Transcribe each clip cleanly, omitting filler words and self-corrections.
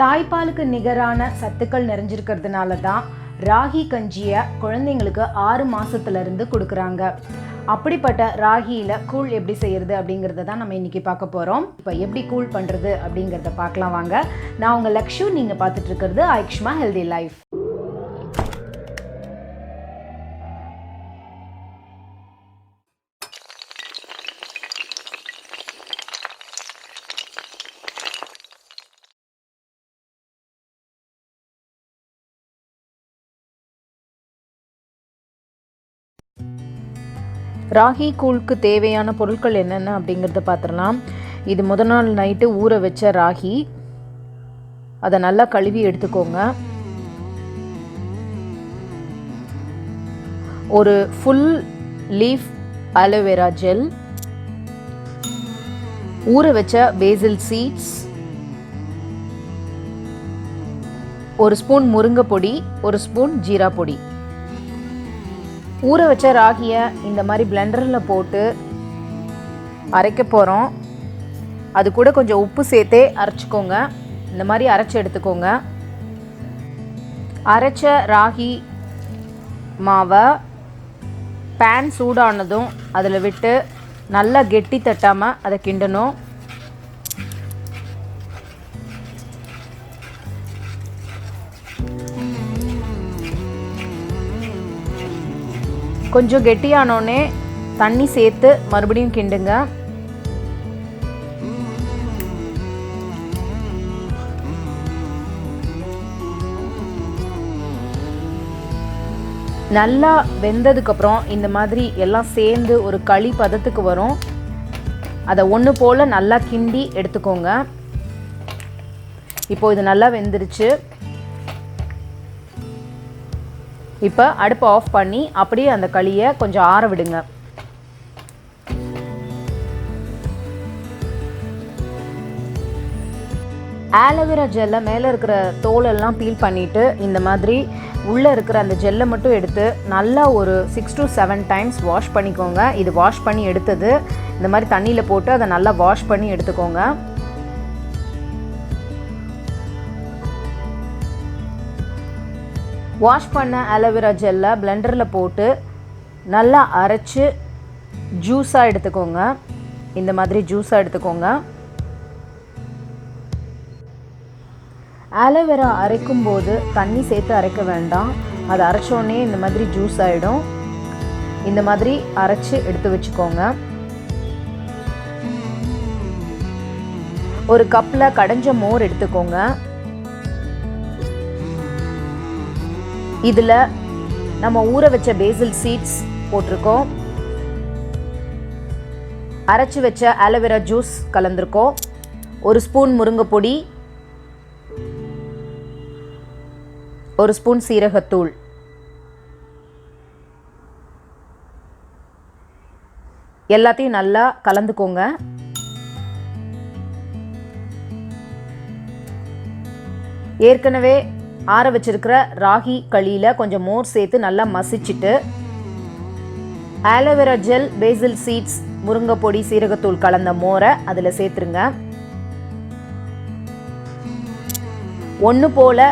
தாய்ப்பாலுக்கு நிகரான சத்துக்கள் நிறைஞ்சிருக்கிறதுனால தான் ராகி கஞ்சியை குழந்தைங்களுக்கு 6 மாதத்துலேருந்து கொடுக்குறாங்க. அப்படிப்பட்ட ராகியில் கூழ் எப்படி செய்கிறது அப்படிங்கிறத தான் நம்ம இன்றைக்கி பார்க்க போகிறோம். இப்போ எப்படி கூழ் பண்ணுறது அப்படிங்கிறத பார்க்கலாம் வாங்க. நான் உங்கள் லக்ஷு, நீங்கள் பார்த்துட்ருக்கிறது ஆயுஷ்மா-ஹெல்தி லைஃப். ராகி கூழுக்கு தேவையான பொருட்கள் என்னென்ன அப்படிங்கிறத பார்த்துடலாம். இது முதல் நாள் நைட்டு ஊற வச்ச ராகி, அதை நல்லா கழுவி எடுத்துக்கோங்க. ஒரு ஃபுல் லீஃப் அலோவேரா ஜெல், ஊற வச்ச பேசில் சீட்ஸ், ஒரு ஸ்பூன் முருங்கை பொடி, ஒரு ஸ்பூன் ஜீரா பொடி. ஊற வச்ச ராகியை இந்த மாதிரி பிளெண்டரில் போட்டு அரைக்க போகிறோம். அது கூட கொஞ்சம் உப்பு சேர்த்தே அரைச்சிக்கோங்க. இந்த மாதிரி அரைச்சி எடுத்துக்கோங்க. அரைச்ச ராகி மாவை பேன் சூடானதும் அதில் விட்டு நல்லா கெட்டி தட்டாமல் அதை கிண்டணும். கொஞ்சம் கெட்டியானோடனே தண்ணி சேர்த்து மறுபடியும் கிண்டுங்க. நல்லா வெந்ததுக்கப்புறம் இந்த மாதிரி எல்லாம் சேர்ந்து ஒரு களி பதத்துக்கு வரும். அதை ஒன்று போல் நல்லா கிண்டி எடுத்துக்கோங்க. இப்போது இது நல்லா வெந்துருச்சு. இப்போ அடுப்பை ஆஃப் பண்ணி அப்படியே அந்த களியை கொஞ்சம் ஆற விடுங்க. ஆலோவேரா ஜெல்லை மேலே இருக்கிற தோலெல்லாம் பீல் பண்ணிவிட்டு இந்த மாதிரி உள்ளே இருக்கிற அந்த ஜெல்லை மட்டும் எடுத்து நல்லா ஒரு 6 to 7 டைம்ஸ் வாஷ் பண்ணிக்கோங்க. இது வாஷ் பண்ணி எடுத்தது இந்த மாதிரி தண்ணியில் போட்டு அதை நல்லா வாஷ் பண்ணி எடுத்துக்கோங்க. வாஷ் பண்ண ஆலோவேரா ஜெல்லை பிளெண்டரில் போட்டு நல்லா அரைச்சி ஜூஸாக எடுத்துக்கோங்க. இந்த மாதிரி ஜூஸாக எடுத்துக்கோங்க. ஆலோவேரா அரைக்கும்போது தண்ணி சேர்த்து அரைக்க வேண்டாம். அதை அரைச்சோடனே இந்த மாதிரி ஜூஸ் ஆகிடும். இந்த மாதிரி அரைச்சி எடுத்து வச்சுக்கோங்க. ஒரு கப்பில் கடைஞ்ச மோர் எடுத்துக்கோங்க. இதில் நம்ம ஊற வச்ச பேசில் சீட்ஸ் போட்டிருக்கோம். அரைச்சி வச்ச ஆலோவேரா ஜூஸ் கலந்துருக்கோம். ஒரு ஸ்பூன் முருங்கை பொடி, ஒரு ஸ்பூன் சீரகத்தூள், எல்லாத்தையும் நல்லா கலந்துக்கோங்க. ஏற்கனவே ஆற வச்சிருக்கிற ராகி களியில் கொஞ்சம் மோர் சேர்த்து நல்லா மசிச்சுட்டு ஆலோவேரா ஜெல், பேசில் சீட்ஸ், முருங்கை பொடி, சீரகத்தூள் கலந்த மோரை அதில் சேர்த்துருங்க. ஒன்று போல்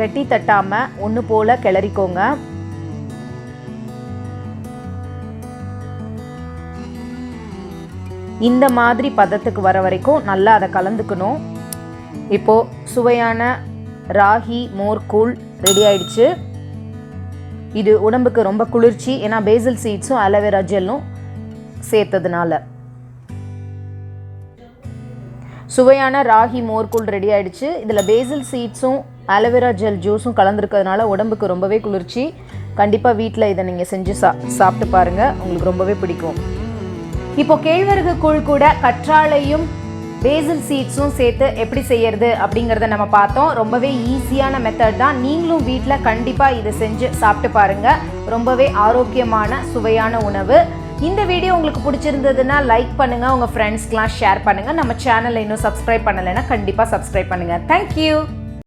வெட்டி தட்டாமல் ஒன்று போல் கிளறிக்கோங்க. இந்த மாதிரி பதத்துக்கு வர வரைக்கும் நல்லா அதை கலந்துக்கணும். இப்போது சுவையான ராகி மோர் கூழ் ரெடி ஆயிடுச்சு. இது உடம்புக்கு ரொம்ப குளிர்ச்சி, ஏன்னா பேசில் சீட்ஸும் ஆலோவேரா ஜெல்லும் சேர்த்ததுனால. சுவையான ராகி மோர் கூழ் ரெடி ஆயிடுச்சு. இதில் பேசில் சீட்ஸும் ஆலோவேரா ஜெல் ஜூஸும் கலந்துருக்கிறதுனால உடம்புக்கு ரொம்பவே குளிர்ச்சி. கண்டிப்பாக வீட்டில் இதை நீங்கள் செஞ்சு சாப்பிட்டு பாருங்கள், உங்களுக்கு ரொம்பவே பிடிக்கும். இப்போ கேழ்வரகு கூழ் கூட கற்றாழையும் பேசில் சீட்ஸும் சேர்த்து எப்படி செய்யறது அப்படிங்கிறத நம்ம பார்த்தோம். ரொம்பவே ஈஸியான மெத்தட் தான். நீங்களும் வீட்டில் கண்டிப்பாக இதை செஞ்சு சாப்பிட்டு பாருங்கள். ரொம்பவே ஆரோக்கியமான சுவையான உணவு. இந்த வீடியோ உங்களுக்கு பிடிச்சிருந்ததுன்னா லைக் பண்ணுங்கள், உங்கள் ஃப்ரெண்ட்ஸ்க்கெலாம் ஷேர் பண்ணுங்கள். நம்ம சேனலை இன்னும் சப்ஸ்கிரைப் பண்ணலைன்னா கண்டிப்பாக சப்ஸ்கிரைப் பண்ணுங்கள். தேங்க்யூ.